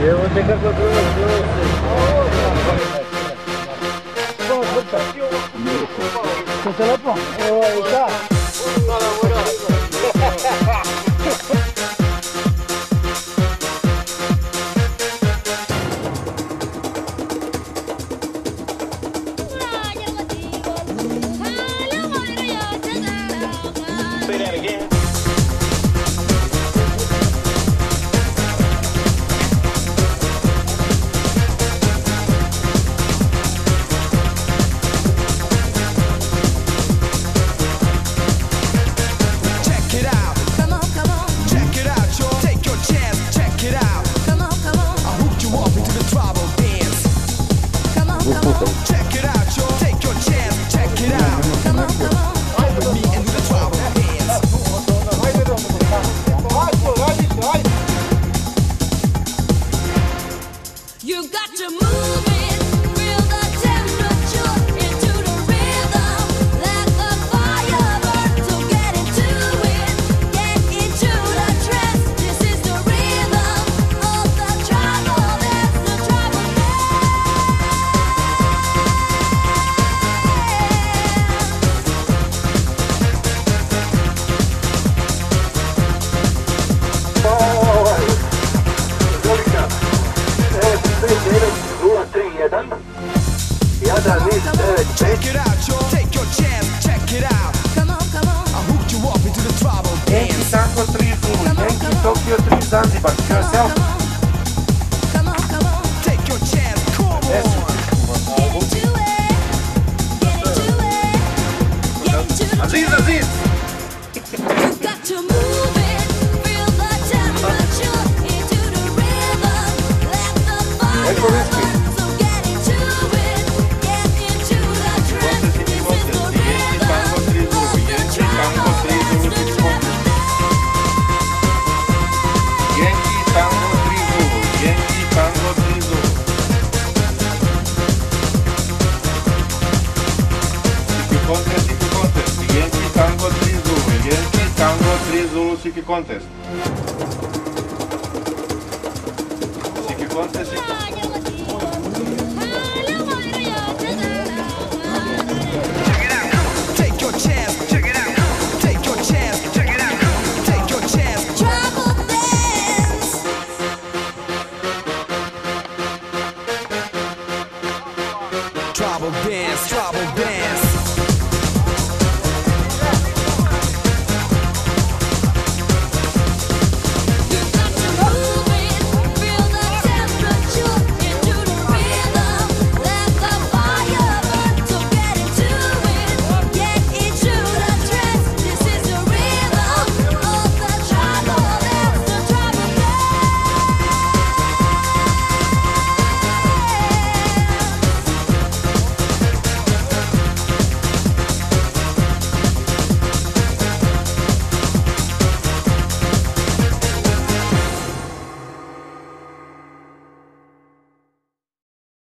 Evo te kako prvo ¿Te telepon? Evo je da. Say that again. You got to move it, feel the temperature into the rhythm. Let the fire burn, so get into it, get into the trance. This is the rhythm of the tribal dance, the tribal Check it out, yo. Take your chance, check it out. Come on, come on. I hooked you up into the tribal Yankee dance. Tango 3 Zulu, Yankee Tokyo 3 Zanzibar. Yourself. Come on, come on. Take your chance, come on. Get into it, get into it, get into the Aziz, trance. Aziz. You've got to move it, feel the temperature into the rhythm. Let the fire burn, so get into it, get into the trance. This is the rhythm of the tribal dance, the tribal Yankee Tango 3 Zulu, Yankee Tango 3 Zulu. City Contest, Yankee Tango 3 Zulu, Yankee Tango 3 Zulu City Contest. City Contest, Take your chance, check it out. Take your chance, check it out. Take your chance. tribal dance. Tribal dance, tribal dance.